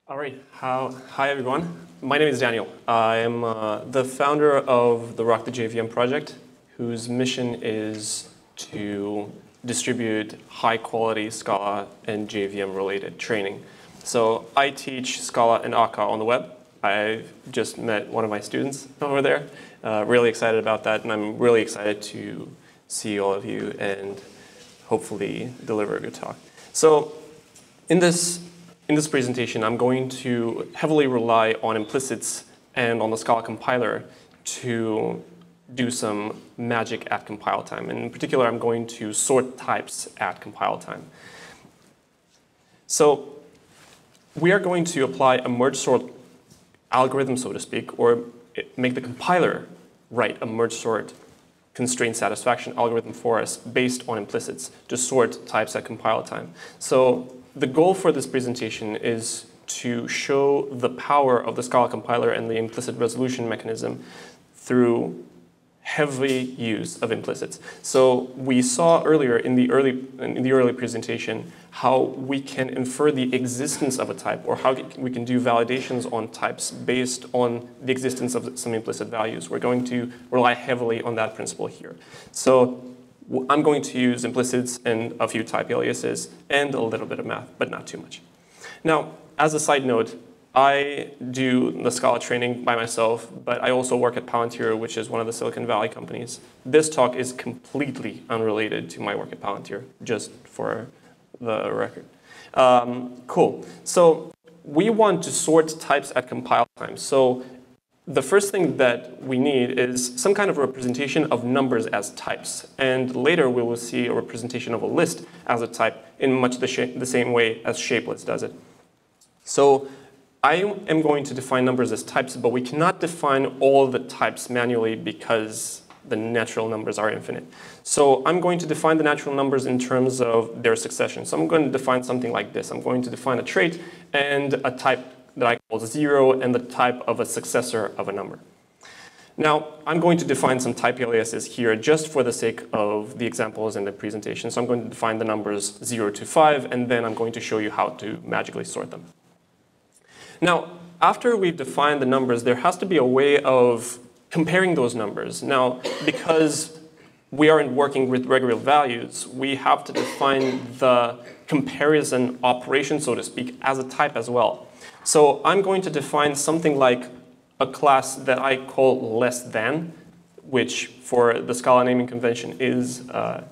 All right. Hi, everyone. My name is Daniel. I am the founder of the Rock the JVM project, whose mission is to distribute high-quality Scala and JVM-related training. So I teach Scala and Akka on the web. I just met one of my students over there. Really excited about that, and I'm really excited to see all of you and hopefully deliver a good talk. So in this presentation, I'm going to heavily rely on implicits and on the Scala compiler to do some magic at compile time. And in particular, I'm going to sort types at compile time. So we are going to apply a merge sort algorithm, so to speak, or make the compiler write a merge sort constraint satisfaction algorithm for us based on implicits to sort types at compile time. So the goal for this presentation is to show the power of the Scala compiler and the implicit resolution mechanism through heavy use of implicits. So we saw earlier in the early presentation how we can infer the existence of a type, or how we can do validations on types based on the existence of some implicit values. We're going to rely heavily on that principle here. So I'm going to use implicits and a few type aliases and a little bit of math, but not too much. Now, as a side note, I do the Scala training by myself, but I also work at Palantir, which is one of the Silicon Valley companies. This talk is completely unrelated to my work at Palantir, just for the record. Cool. So we want to sort types at compile time. So the first thing that we need is some kind of representation of numbers as types. And later we will see a representation of a list as a type in much the same way as shapelets does it. So I am going to define numbers as types, but we cannot define all the types manually because the natural numbers are infinite. So I'm going to define the natural numbers in terms of their succession. So I'm going to define something like this. I'm going to define a trait and a type that I call 0 and the type of a successor of a number. Now, I'm going to define some type aliases here just for the sake of the examples in the presentation. So I'm going to define the numbers 0 to 5, and then I'm going to show you how to magically sort them. Now, after we've defined the numbers, there has to be a way of comparing those numbers. Now, because we aren't working with regular values, we have to define the comparison operation, so to speak, as a type as well. So I'm going to define something like a class that I call less than, which for the Scala naming convention is a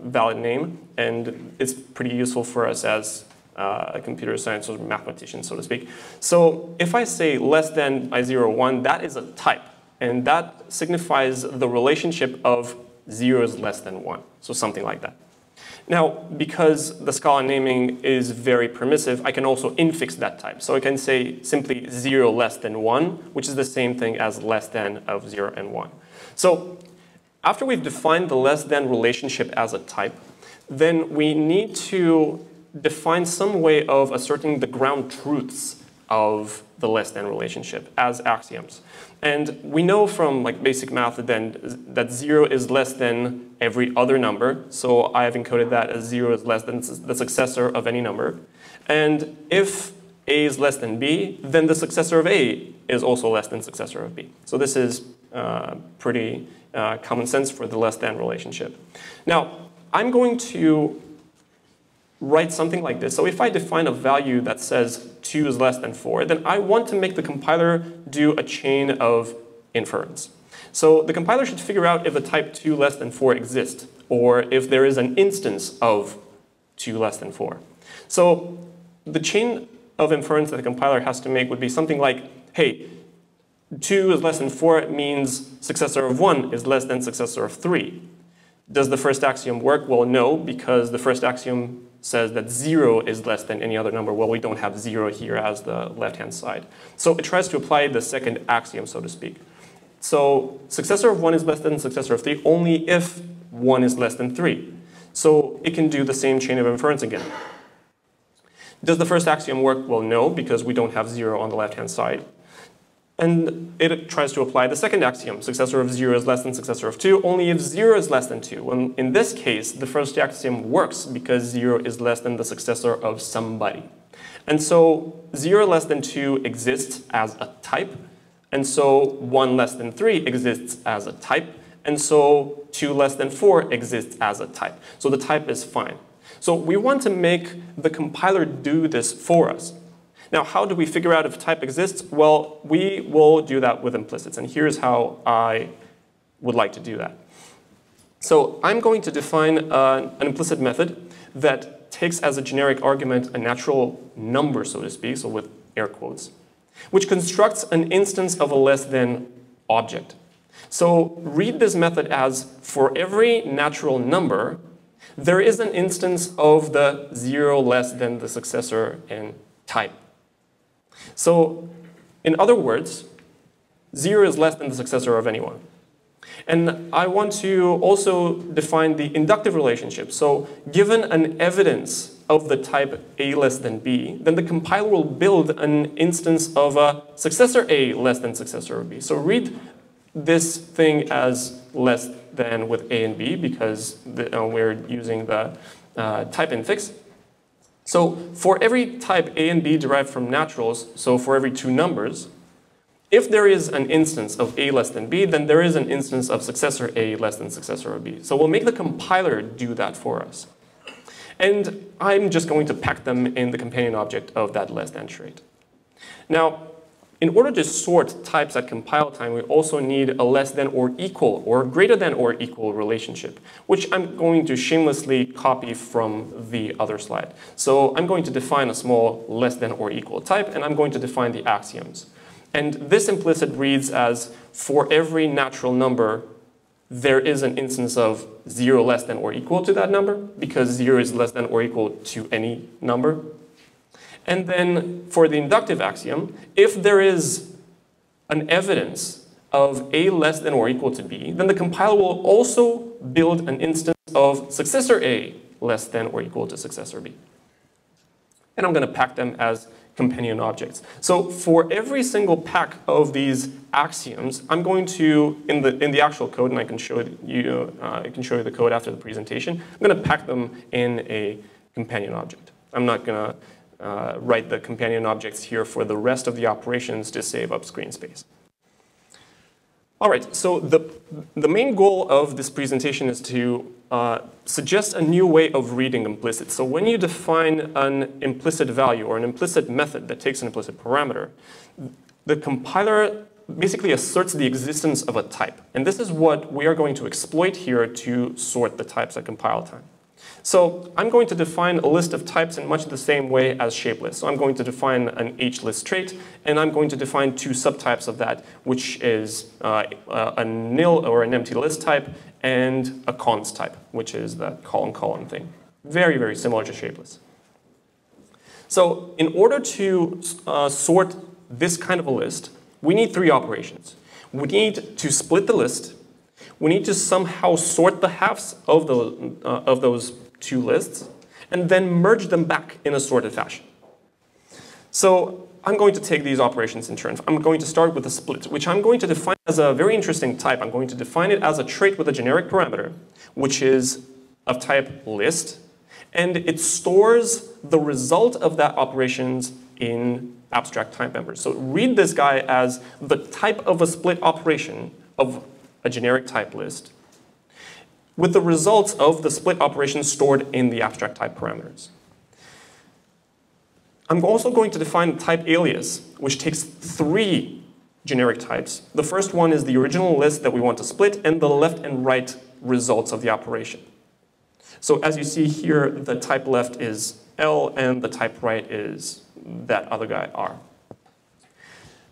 valid name, and it's pretty useful for us as a computer science or mathematician, so to speak. So if I say less than by 0, 1, that is a type. And that signifies the relationship of 0 is less than 1. So something like that. Now, because the Scala naming is very permissive, I can also infix that type. So I can say simply 0 less than 1, which is the same thing as less than of 0 and 1. So after we've defined the less than relationship as a type, then we need to define some way of asserting the ground truths of the less than relationship as axioms. And we know from basic math that 0 is less than every other number. So I have encoded that as 0 is less than the successor of any number. And if A is less than B, then the successor of A is also less than successor of B. So this is pretty common sense for the less than relationship. Now, I'm going to write something like this. So if I define a value that says 2 is less than 4, then I want to make the compiler do a chain of inference. So the compiler should figure out if the type 2 less than 4 exists, or if there is an instance of 2 less than 4. So the chain of inference that the compiler has to make would be something like, hey, 2 is less than 4 means successor of 1 is less than successor of 3. Does the first axiom work? Well, no, because the first axiom says that 0 is less than any other number. Well, we don't have 0 here as the left-hand side. So it tries to apply the second axiom, so to speak. So successor of 1 is less than successor of 3 only if 1 is less than 3. So it can do the same chain of inference again. Does the first axiom work? Well, no, because we don't have 0 on the left-hand side. And it tries to apply the second axiom, successor of 0 is less than successor of 2, only if 0 is less than 2. In this case, the first axiom works because 0 is less than the successor of somebody. And so 0 less than 2 exists as a type. And so 1 less than 3 exists as a type. And so 2 less than 4 exists as a type. So the type is fine. So we want to make the compiler do this for us. Now, how do we figure out if type exists? Well, we will do that with implicits. And here's how I would like to do that. So I'm going to define an implicit method that takes as a generic argument a natural number, so to speak, so with air quotes, which constructs an instance of a less than object. So read this method as, for every natural number, there is an instance of the 0 less than the successor in type. So in other words, 0 is less than the successor of anyone. And I want to also define the inductive relationship. So given an evidence of the type A less than B, then the compiler will build an instance of a successor A less than successor of B. So read this thing as less than with A and B because we're using the type infix. So for every type A and B derived from naturals, so for every two numbers, if there is an instance of A less than B, then there is an instance of successor A less than successor of B. So we'll make the compiler do that for us. And I'm just going to pack them in the companion object of that less than trait. Now, in order to sort types at compile time, we also need a less than or equal or greater than or equal relationship, which I'm going to shamelessly copy from the other slide. So I'm going to define a small less than or equal type, and I'm going to define the axioms. And this implicit reads as, for every natural number, there is an instance of 0 less than or equal to that number, because 0 is less than or equal to any number. And then for the inductive axiom, if there is an evidence of A less than or equal to B, then the compiler will also build an instance of successor A less than or equal to successor B. And I'm going to pack them as companion objects. So for every single pack of these axioms, I'm going to, in the actual code, and I can show you the code after the presentation, I'm going to pack them in a companion object. I'm not going to write the companion objects here for the rest of the operations to save up screen space. All right, so the main goal of this presentation is to suggest a new way of reading implicit. So when you define an implicit value or an implicit method that takes an implicit parameter, the compiler basically asserts the existence of a type. And this is what we are going to exploit here to sort the types at compile time. So I'm going to define a list of types in much the same way as shape lists. So I'm going to define an H-list trait, and I'm going to define two subtypes of that, which is a nil or an empty list type and a cons type, which is the column thing. Very, very similar to shape lists. So in order to sort this kind of a list, we need three operations. We need to split the list. We need to somehow sort the halves of those two lists, and then merge them back in a sorted fashion. So I'm going to take these operations in turn. I'm going to start with a split, which I'm going to define as a very interesting type. I'm going to define it as a trait with a generic parameter, which is of type list, and it stores the result of that operations in abstract type members. So read this guy as the type of a split operation of a generic type list, with the results of the split operation stored in the abstract type parameters. I'm also going to define a type alias, which takes three generic types. The first one is the original list that we want to split, and the left and right results of the operation. So as you see here, the type left is L, and the type right is that other guy, R.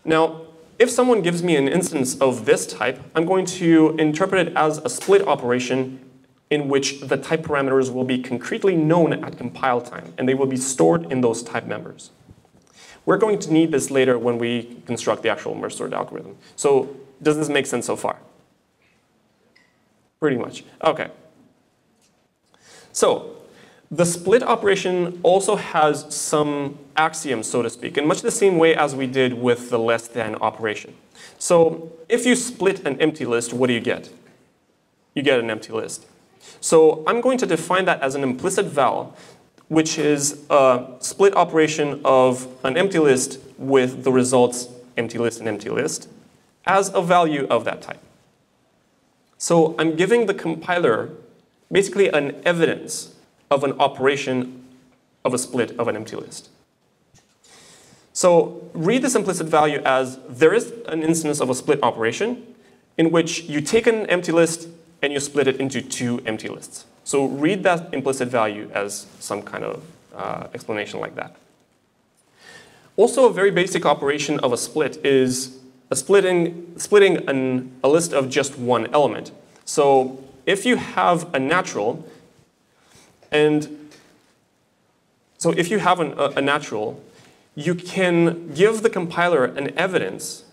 Now, if someone gives me an instance of this type, I'm going to interpret it as a split operation in which the type parameters will be concretely known at compile time, and they will be stored in those type members. We're going to need this later when we construct the actual merge sort algorithm. So does this make sense so far? Pretty much. OK. So the split operation also has some axioms, so to speak, in much the same way as we did with the less than operation. So if you split an empty list, what do you get? You get an empty list. So I'm going to define that as an implicit val which is a split operation of an empty list with the results empty list and empty list as a value of that type. So I'm giving the compiler basically an evidence of an operation of a split of an empty list. So read this implicit value as there is an instance of a split operation in which you take an empty list and you split it into two empty lists. So read that implicit value as some kind of explanation like that. Also, a very basic operation of a split is splitting a list of just one element. So if you have a natural, you can give the compiler an evidence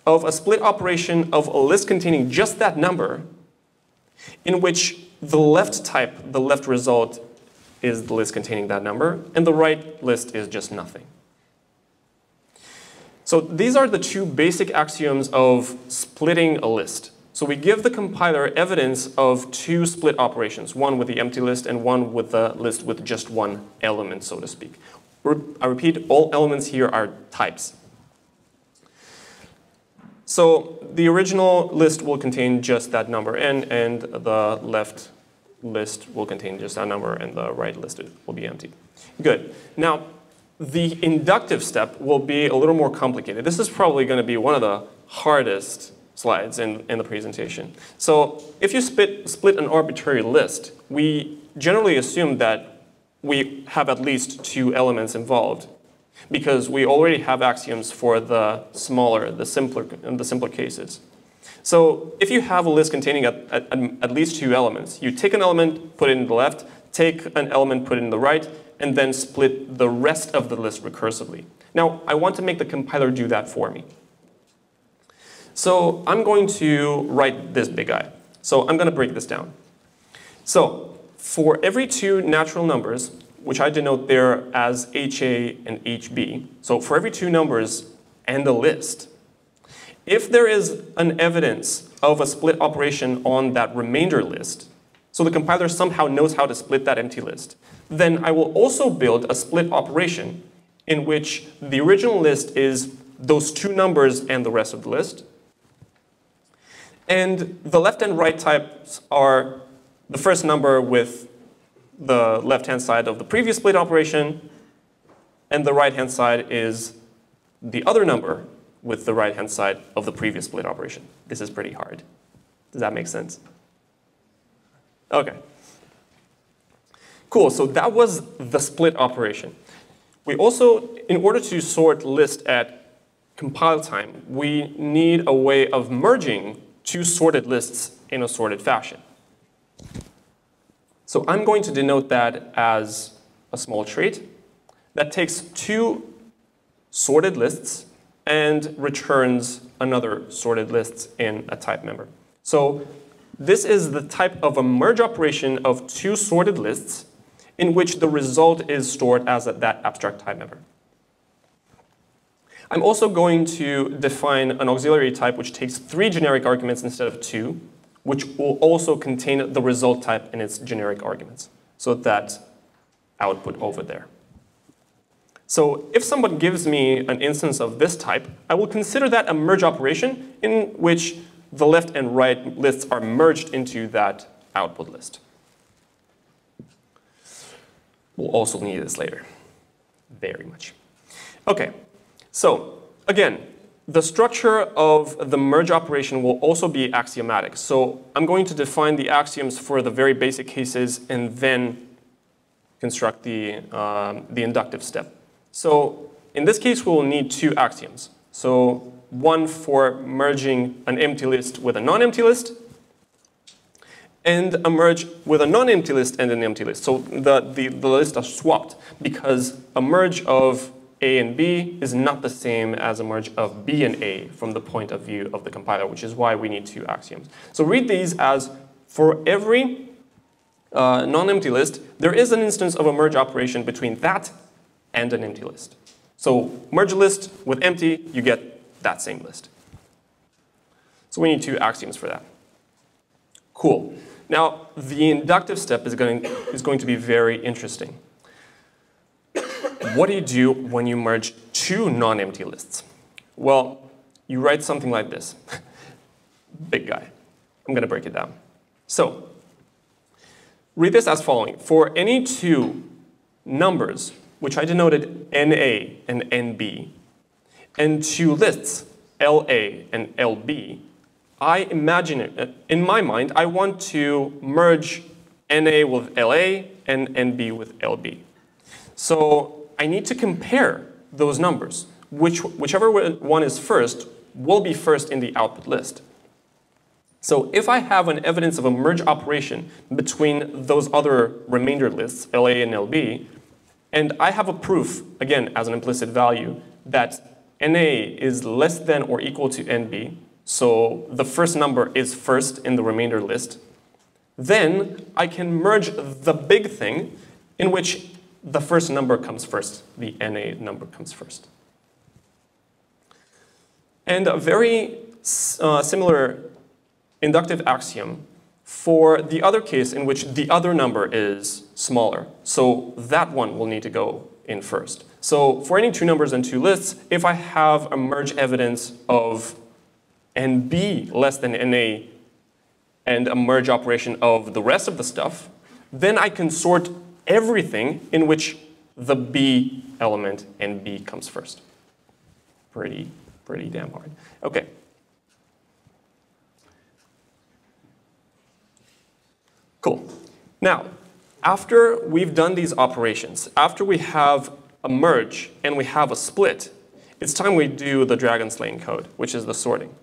of a split operation of a list containing just that number, in which the left type, the left result, is the list containing that number, and the right list is just nothing. So these are the two basic axioms of splitting a list. So we give the compiler evidence of two split operations, one with the empty list and one with the list with just one element, so to speak. I repeat, all elements here are types. So the original list will contain just that number n, and the left list will contain just that number, and the right list will be empty. Good. Now, the inductive step will be a little more complicated. This is probably going to be one of the hardest slides in the presentation. So if you split an arbitrary list, we generally assume that we have at least two elements involved, because we already have axioms for the smaller, the simpler cases. So if you have a list containing at least two elements, you take an element, put it in the left, take an element, put it in the right, and then split the rest of the list recursively. Now, I want to make the compiler do that for me. So I'm going to write this big guy. So I'm going to break this down. So for every two natural numbers, which I denote there as HA and HB, so for every two numbers and a list, if there is an evidence of a split operation on that remainder list, so the compiler somehow knows how to split that empty list, then I will also build a split operation in which the original list is those two numbers and the rest of the list. And the left and right types are the first number with the left-hand side of the previous split operation, and the right-hand side is the other number with the right-hand side of the previous split operation. This is pretty hard. Does that make sense? OK. Cool, so that was the split operation. We also, in order to sort list at compile time, we need a way of merging two sorted lists in a sorted fashion. So I'm going to denote that as a small trait that takes two sorted lists and returns another sorted list in a type member. So this is the type of a merge operation of two sorted lists in which the result is stored as that abstract type member. I'm also going to define an auxiliary type which takes 3 generic arguments instead of 2, which will also contain the result type in its generic arguments. So that output over there. So if someone gives me an instance of this type, I will consider that a merge operation in which the left and right lists are merged into that output list. We'll also need this later, very much. OK, so again, the structure of the merge operation will also be axiomatic. So I'm going to define the axioms for the very basic cases and then construct the inductive step. So in this case, we will need 2 axioms. So one for merging an empty list with a non-empty list, and a merge with a non-empty list and an empty list. So the lists are swapped because a merge of A and B is not the same as a merge of B and A from the point of view of the compiler, which is why we need 2 axioms. So read these as for every non-empty list, there is an instance of a merge operation between that and an empty list. So merge a list with empty, you get that same list. So we need 2 axioms for that. Cool. Now, the inductive step is going to be very interesting. what do you do when you merge two non-empty lists? Well, you write something like this. Big guy. I'm going to break it down. So read this as following. For any two numbers, which I denoted NA and NB, and two lists, LA and LB, I imagine it, in my mind, I want to merge NA with LA and NB with LB. So I need to compare those numbers. Whichever one is first will be first in the output list. So if I have an evidence of a merge operation between those other remainder lists, LA and LB, and I have a proof, again, as an implicit value, that NA is less than or equal to NB, so the first number is first in the remainder list, then I can merge the big thing in which the first number comes first, the NA number comes first. And a very similar inductive axiom for the other case in which the other number is smaller. So that one will need to go in first. So for any two numbers and two lists, if I have a merge evidence of NB less than NA and a merge operation of the rest of the stuff, then I can sort everything in which the B element NB comes first. Pretty damn hard. Okay. Cool. Now, after we've done these operations, after we have a merge and we have a split, it's time we do the dragon slaying code, which is the sorting.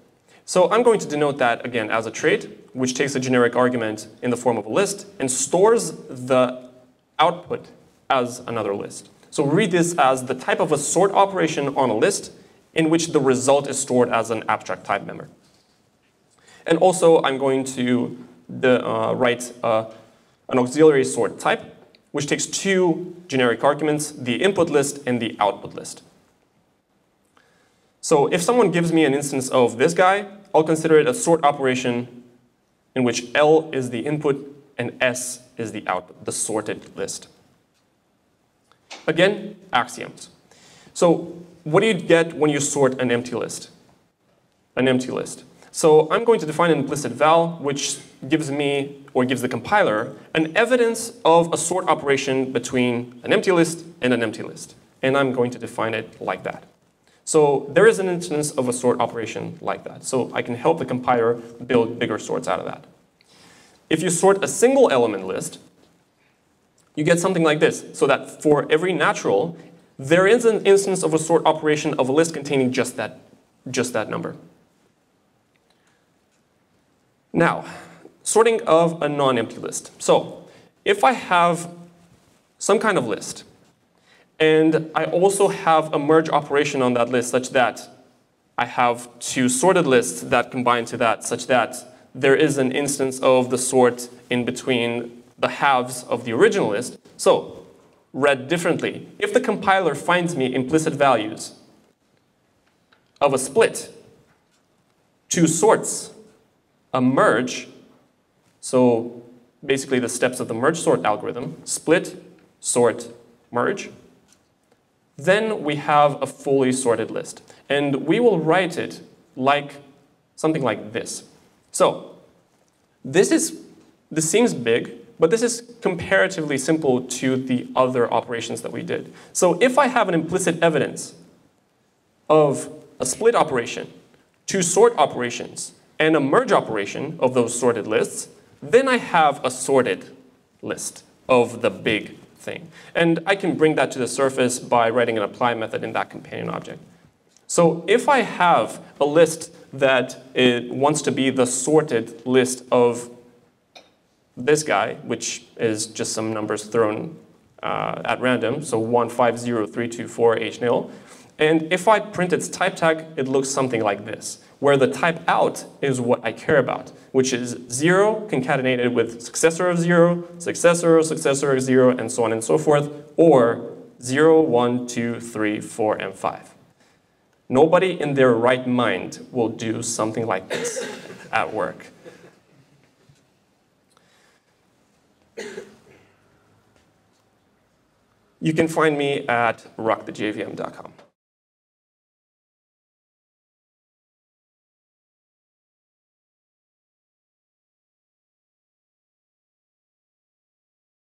So I'm going to denote that, again, as a trait, which takes a generic argument in the form of a list and stores the output as another list. So read this as the type of a sort operation on a list in which the result is stored as an abstract type member. And also, I'm going to write an auxiliary sort type, which takes two generic arguments, the input list and the output list. So if someone gives me an instance of this guy, I'll consider it a sort operation in which L is the input and S is the output, the sorted list. Again, axioms. So what do you get when you sort an empty list? An empty list. So I'm going to define an implicit val, which gives me, or gives the compiler, an evidence of a sort operation between an empty list and an empty list. And I'm going to define it like that. So there is an instance of a sort operation like that. So I can help the compiler build bigger sorts out of that. If you sort a single element list, you get something like this. So that for every natural, there is an instance of a sort operation of a list containing just that number. Now, sorting of a non-empty list. So if I have some kind of list, and I also have a merge operation on that list such that I have two sorted lists that combine to that, such that there is an instance of the sort in between the halves of the original list. So, read differently, if the compiler finds me implicit values of a split, two sorts, a merge, so basically the steps of the merge sort algorithm, split, sort, merge, then we have a fully sorted list. And we will write it like something like this. So this seems big, but this is comparatively simple to the other operations that we did. So if I have an implicit evidence of a split operation, two sort operations, and a merge operation of those sorted lists, then I have a sorted list of the big thing. And I can bring that to the surface by writing an apply method in that companion object. So if I have a list that it wants to be the sorted list of this guy, which is just some numbers thrown at random, so 150324 h0, and if I print its type tag, it looks something like this, where the type out is what I care about, which is 0 concatenated with successor of 0, successor of 0, and so on and so forth, or 0, 1, 2, 3, 4, and 5. Nobody in their right mind will do something like this at work. You can find me at rockthejvm.com.